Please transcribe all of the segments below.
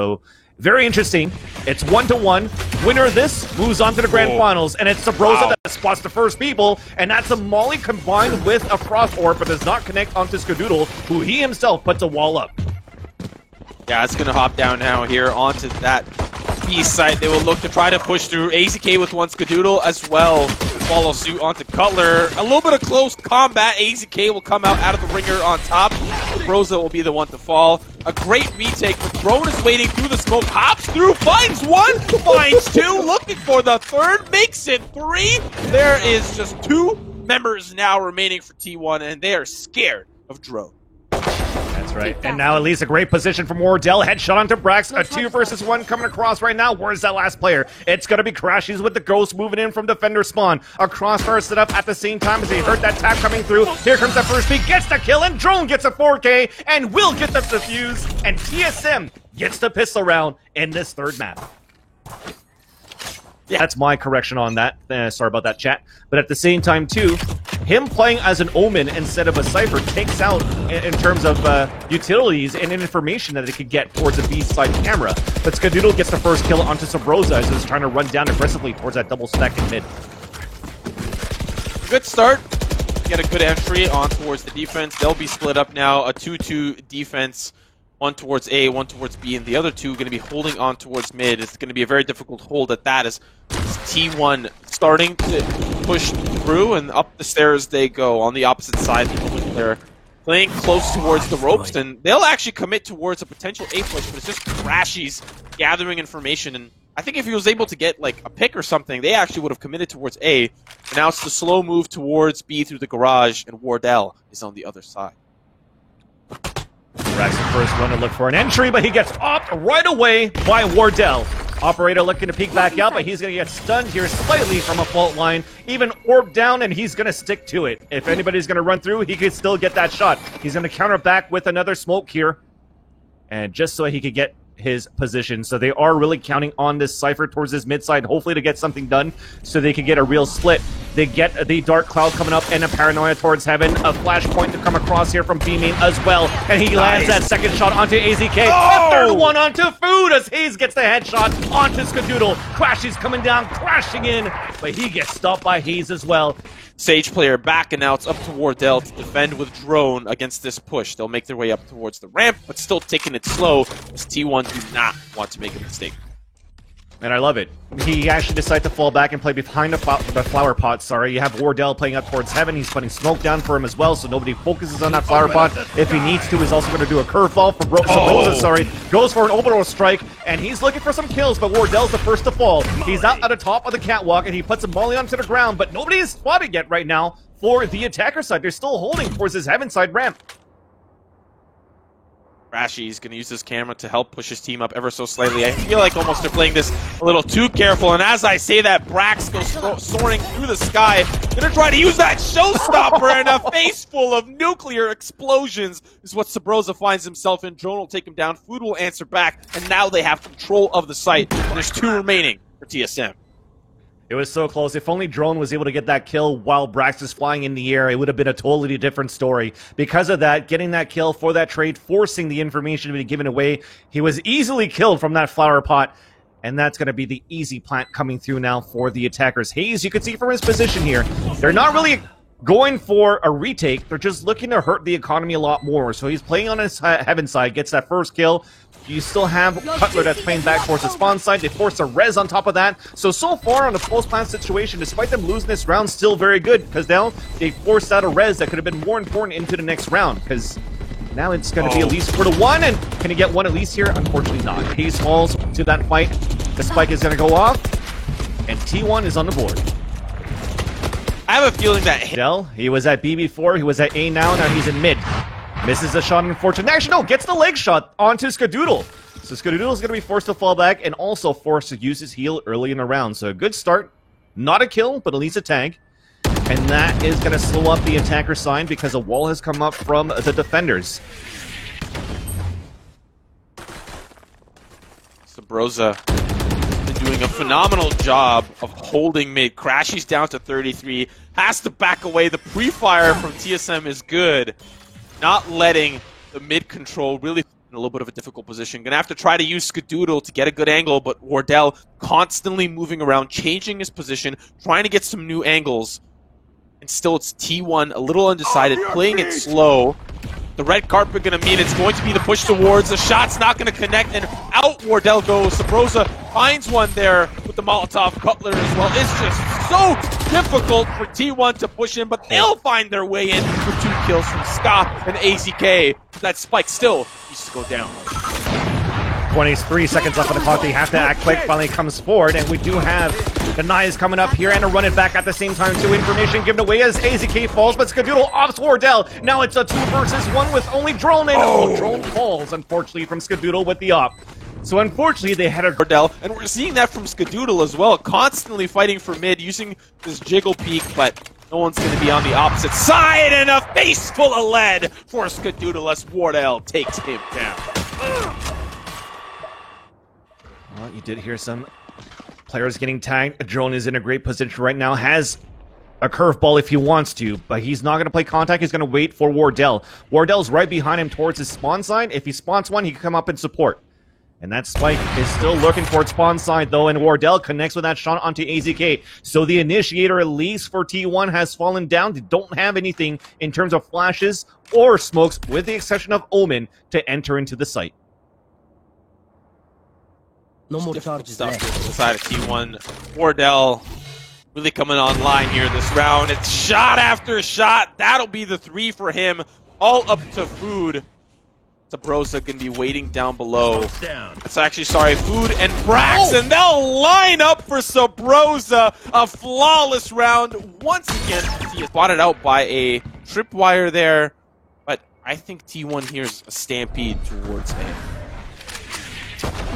So very interesting. It's 1-1. Winner of this moves on to the grand finals, and it's Sabrosa that spots the first people, and that's a Molly combined with a Frost Orb, but does not connect onto Skadoodle, who he himself puts a wall up. Yeah, it's gonna hop down now here onto that east side. They will look to try to push through. AZK with one Skadoodle as well. Follow suit onto Cutler. A little bit of close combat. AZK will come out of the ringer on top. Broza will be the one to fall. A great retake. The drone is waiting through the smoke. Hops through. Finds one. Finds two. Looking for the third. Makes it three. There is just two members now remaining for T1, and they are scared of drone. That's right. And now at least a great position from Wardell. Headshot onto Brax. A 2 versus 1 coming across right now. Where's that last player? It's going to be Crashies with the Ghost moving in from defender spawn. A crossfire set up at the same time as they heard that tap coming through. Here comes the first peek. Gets the kill, and Drone gets a 4K and will get the defuse. And TSM gets the pistol round in this third map. Yeah, that's my correction on that. Sorry about that, chat. But at the same time, too, him playing as an Omen instead of a Cypher takes out, in terms of utilities and information that it could get towards a B-side camera. But Skadoodle gets the first kill onto Sabrosa as he's trying to run down aggressively towards that double stack in mid. Good start. Get a good entry on towards the defense. They'll be split up now. A 2-2 defense. One towards A, one towards B, and the other two going to be holding on towards mid. It's going to be a very difficult hold at that as T1 starting to push through, and up the stairs they go on the opposite side. They're playing close towards the ropes, and they'll actually commit towards a potential A push, but it's just Crashies gathering information. And I think if he was able to get like a pick or something, they actually would have committed towards A. And now it's the slow move towards B through the garage, and Wardell is on the other side. Brax the first one to look for an entry, but he gets opped right away by Wardell. Operator looking to peek back out, but he's going to get stunned here slightly from a fault line. Even orb down, and he's going to stick to it. If anybody's going to run through, he could still get that shot. He's going to counter back with another smoke here. And just so he could get his position. So they are really counting on this Cypher towards this mid side, hopefully to get something done so they can get a real split. They get the Dark Cloud coming up and a Paranoia towards heaven. A flashpoint to come across here from B-Main as well. And he lands that second shot onto AZK. A third one onto Food as Hayes gets the headshot onto Skadoodle. Crashies coming down, crashing in, but he gets stopped by Hayes as well. Sage player back, and now it's up to Wardell to defend with Drone against this push. They'll make their way up towards the ramp, but still taking it slow as T1 do not want to make a mistake. And I love it. He actually decided to fall back and play behind the flower pot. Sorry, you have Wardell playing up towards heaven. He's putting smoke down for him as well, so nobody focuses on that flower pot. If he needs to, he's also going to do a curveball for Sabrosa, goes for an orbital strike, and he's looking for some kills, but Wardell's the first to fall. He's out at the top of the catwalk, and he puts a molly onto the ground, but nobody is spotted yet right now for the attacker side. They're still holding towards this heaven side ramp. Crashies going to use this camera to help push his team up ever so slightly. I feel like almost they're playing this a little too careful, and as I say that, Brax goes soaring through the sky. Going to try to use that showstopper, and a face full of nuclear explosions is what Sabrosa finds himself in. Drone will take him down, Food will answer back, and now they have control of the site. And there's two remaining for TSM. It was so close. If only Drone was able to get that kill while Brax is flying in the air, it would have been a totally different story. Because of that, getting that kill for that trade, forcing the information to be given away, he was easily killed from that flower pot. And that's going to be the easy plant coming through now for the attackers. Hayes, you can see from his position here, they're not really going for a retake. They're just looking to hurt the economy a lot more. So he's playing on his heaven side, gets that first kill. You still have Cutler that's playing back towards the spawn side. They force a res on top of that. So far on the post-plant situation, despite them losing this round, still very good. Because now they forced out a res that could have been more important into the next round. Because now it's going to be at least 4-1. And can he get one at least here? Unfortunately not. Hayes falls to that fight. The spike is going to go off. And T1 is on the board. I have a feeling that he was at B before. He was at A now. Now he's in mid. Misses a shot, unfortunately. Actually, no, gets the leg shot onto Skadoodle. So Skadoodle is going to be forced to fall back and also forced to use his heal early in the round. So a good start. Not a kill, but at least a tag. And that is going to slow up the attacker side because a wall has come up from the defenders. Sabrosa has been doing a phenomenal job of holding mid. Crashies down to 33. Has to back away. The pre-fire from TSM is good. Not letting the mid control really in a little bit of a difficult position. Gonna have to try to use Skadoodle to get a good angle, but Wardell constantly moving around, changing his position, trying to get some new angles. And still it's T1 a little undecided, playing it slow. The red carpet gonna mean it's going to be the push towards. The shot's not gonna connect, and out Wardell goes. Sabrosa finds one there with the Molotov Cutler as well. It's just so difficult for T1 to push in, but they'll find their way in for 2 kills from Ska and AZK. That spike still needs to go down. 23 seconds left on the clock. They have to act quick. Finally comes forward, and we do have the Knives coming up here and a run it back at the same time. Too information given away as AZK falls, but Skadoodle opts Wardell. Now it's a 2 versus 1 with only Drone, and Drone falls, unfortunately, from Skadoodle with the op. So unfortunately, they had a Wardell, and we're seeing that from Skadoodle as well, constantly fighting for mid, using this jiggle peek, but no one's going to be on the opposite side, and a face full of lead for Skadoodle as Wardell takes him down. Well, you did hear some players getting tagged. Drone is in a great position right now, has a curveball if he wants to, but he's not going to play contact. He's going to wait for Wardell. Wardell's right behind him towards his spawn side. If he spawns one, he can come up and support. And that spike is still looking towards spawn side, though, and Wardell connects with that shot onto AZK. So the initiator, at least for T1, has fallen down. They don't have anything in terms of flashes or smokes, with the exception of Omen, to enter into the site. No more charges Stuff left. to the side of T1. Wardell really coming online here this round. It's shot after shot. That'll be the 3 for him. All up to Food. Sabrosa can be waiting down below. That's actually, Food and Brax, and they'll line up for Sabrosa. A flawless round once again. He is spotted out by a tripwire there, but I think T1 here's a stampede towards him.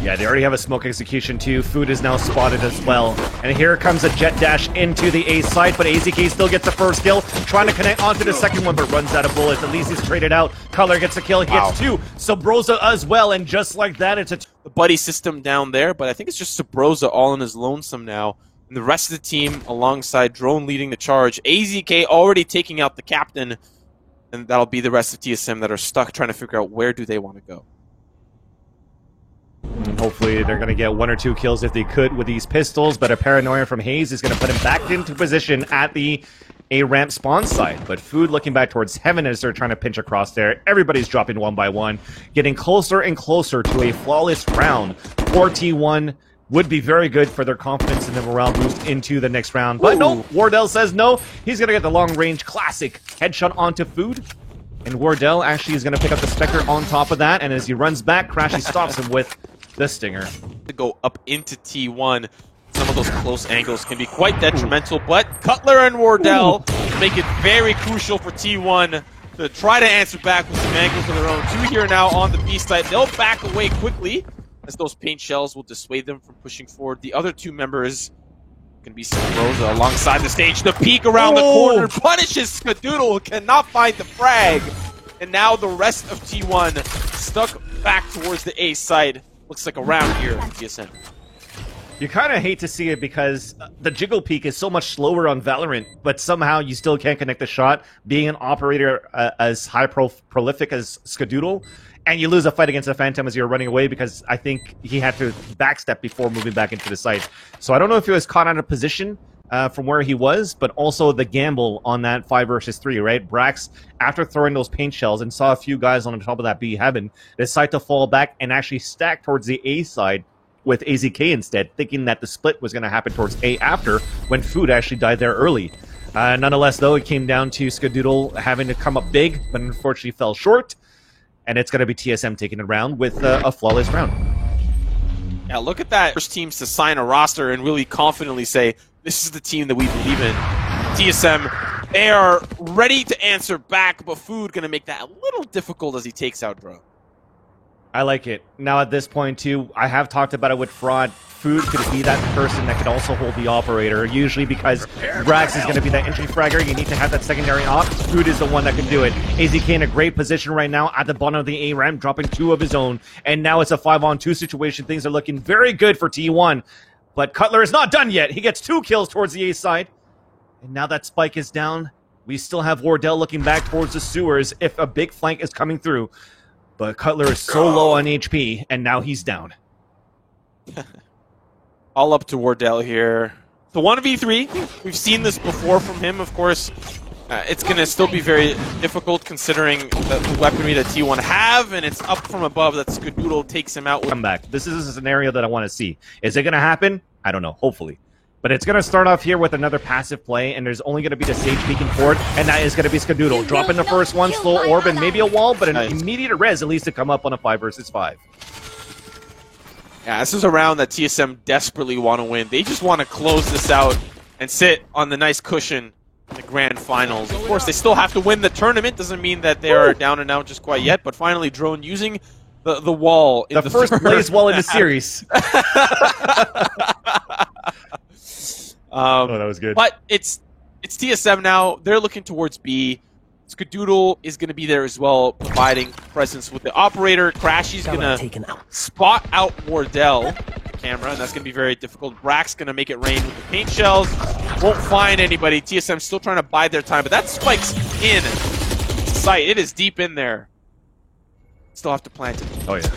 Yeah, they already have a smoke execution too. Food is now spotted as well. And here comes a jet dash into the A site, but AZK still gets the first kill. Trying to connect onto the second one, but runs out of bullets. At least he's traded out. Color gets a kill. He gets 2. Sabrosa as well, and just like that, it's a... The buddy system down there, but I think it's just Sabrosa all in his lonesome now. And the rest of the team alongside Drone leading the charge. AZK already taking out the captain, and that'll be the rest of TSM that are stuck trying to figure out where do they want to go. Hopefully they're going to get 1 or 2 kills if they could with these pistols, but a paranoia from Hayes is going to put him back into position at the A-ramp spawn site. But Food looking back towards Heaven as they're trying to pinch across there. Everybody's dropping one by one, getting closer and closer to a flawless round. 4T1 would be very good for their confidence and the morale boost into the next round. But no, Wardell says no. He's going to get the long-range classic headshot onto Food. And Wardell actually is going to pick up the Spectre on top of that, and as he runs back, Crashy stops him with the Stinger. To go up into T1, some of those close angles can be quite detrimental, but Cutler and Wardell make it very crucial for T1 to try to answer back with some angles of their own. 2 here now on the B side. They'll back away quickly, as those paint shells will dissuade them from pushing forward. The other 2 members can be Sabrosa alongside the stage. The peek around the corner punishes Skadoodle, who cannot find the frag. And now the rest of T1 stuck back towards the A side. Looks like a round here in TSM. You kind of hate to see it because the jiggle peek is so much slower on Valorant, but somehow you still can't connect the shot, being an operator as prolific as Skadoodle, and you lose a fight against a Phantom as you're running away because I think he had to backstep before moving back into the site. So I don't know if he was caught out of position from where he was, but also the gamble on that 5 versus 3, right? Brax, after throwing those paint shells and saw a few guys on the top of that B Heaven, decided to fall back and actually stack towards the A side with AZK instead, thinking that the split was going to happen towards A after, when Food actually died there early. Nonetheless, though, it came down to Skadoodle having to come up big, but unfortunately fell short, and it's going to be TSM taking it around with a flawless round. Yeah, look at that. First teams to sign a roster and really confidently say, this is the team that we believe in. TSM, they are ready to answer back, but Food going to make that a little difficult as he takes out Dro. I like it. Now at this point, too, I have talked about it with Fraud. Food could be that person that could also hold the operator, usually because Brax is going to be that entry fragger. You need to have that secondary op. Food is the one that can do it. AZK in a great position right now at the bottom of the A-ramp, dropping 2 of his own. And now it's a 5-on-2 situation. Things are looking very good for T1. But Cutler is not done yet. He gets 2 kills towards the A side. And now that spike is down, we still have Wardell looking back towards the sewers if a big flank is coming through. But Cutler is so low on HP, and now he's down. All up to Wardell here. The 1v3, we've seen this before from him, of course. It's going to still be very difficult considering the weaponry that T1 have, and it's up from above that Skadoodle takes him out with. Come back. This is a scenario that I want to see. Is it going to happen? I don't know. Hopefully. But it's going to start off here with another passive play, and there's only going to be the Sage peeking forward, and that is going to be Skadoodle. Dropping the first one, slow orb, and maybe a wall, but an immediate res at least to come up on a 5 versus 5. Yeah, this is a round that TSM desperately want to win. They just want to close this out and sit on the nice cushion in the grand finals. Of course, they still have to win the tournament. Doesn't mean that they are down and out just quite yet, but finally Drone using the wall in the first Blaze wall in the series. Oh, that was good. But it's TSM now. They're looking towards B. Skadoodle is going to be there as well, providing presence with the operator. Crashy's going to spot out Wardell camera, and that's going to be very difficult. Brax going to make it rain with the paint shells. Won't find anybody. TSM still trying to bide their time, but that spike's in sight. It is deep in there. Still have to plant it. Oh, yeah.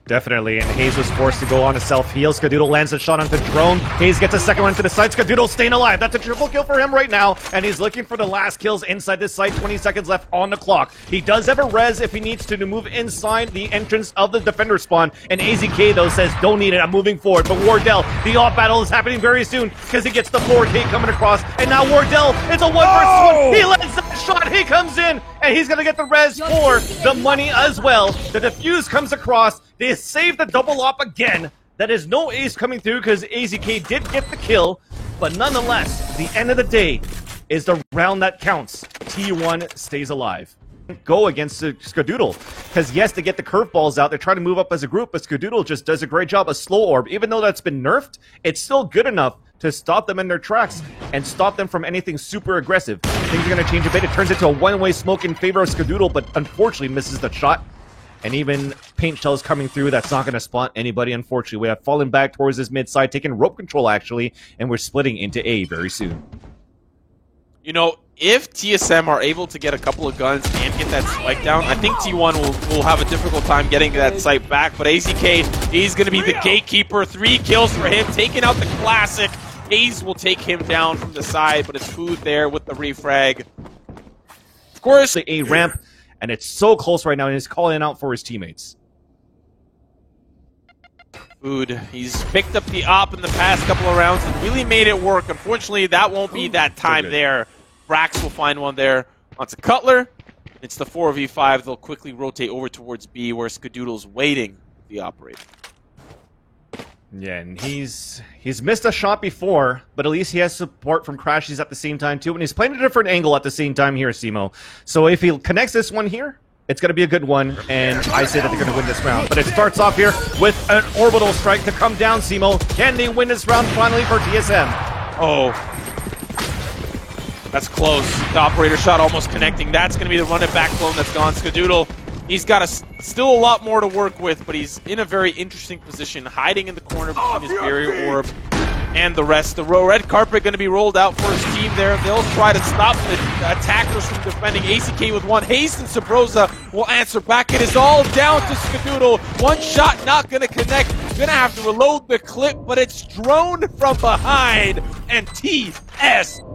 Definitely, and Hayes was forced to go on a self-heal. Skadoodle lands a shot onto Drone. Hayes gets a second one to the side. Skadoodle staying alive. That's a triple kill for him right now, and he's looking for the last kills inside this site. 20 seconds left on the clock. He does have a res if he needs to move inside the entrance of the defender spawn, and AZK, though, says, don't need it, I'm moving forward. But Wardell, the off battle is happening very soon, because he gets the 4K coming across, and now Wardell, it's a 1 versus 1. He lands that shot, he comes in, and he's going to get the res for the money as well. The defuse comes across. They save the double op again. That is no ace coming through because AZK did get the kill. But nonetheless, the end of the day is the round that counts. T1 stays alive. Go against Skadoodle. Because yes, they get the curveballs out. They're trying to move up as a group, but Skadoodle just does a great job. A slow orb, even though that's been nerfed, it's still good enough to stop them in their tracks and stop them from anything super aggressive. Things are going to change a bit. It turns into a one-way smoke in favor of Skadoodle, but unfortunately misses the shot. And even paint shells coming through, that's not going to spot anybody, unfortunately. We have fallen back towards this mid side, taking rope control, actually, and we're splitting into A very soon. You know, if TSM are able to get a couple of guns and get that spike down, I think T1 will have a difficult time getting that site back. But AZK, he's going to be the gatekeeper. 3 kills for him, taking out the classic. Hayes will take him down from the side, but it's Food there with the refrag. Of course, the A ramp. And it's so close right now, and he's calling out for his teammates. Food, he's picked up the op in the past couple of rounds and really made it work. Unfortunately, that won't be that time there. Brax will find one there onto Cutler. It's the 4v5. They'll quickly rotate over towards B, where Skadoodle's waiting with the operator. Yeah, and he's missed a shot before, but at least he has support from Crashies at the same time, too. And he's playing a different angle at the same time here, Simo. So if he connects this one here, it's going to be a good one, and I say that they're going to win this round. But it starts off here with an orbital strike to come down, Simo. Can they win this round finally for TSM? Oh. That's close. The operator shot almost connecting. That's going to be the run-it-back clone that's gone. Skadoodle, he's got still a lot more to work with, but he's in a very interesting position, hiding in the corner between his barrier orb and the rest. The red carpet going to be rolled out for his team there. They'll try to stop the attackers from defending. AZK with one. Haste and Sabrosa will answer back. It is all down to Skadoodle. One shot not going to connect. Going to have to reload the clip, but it's Drone from behind, and TSM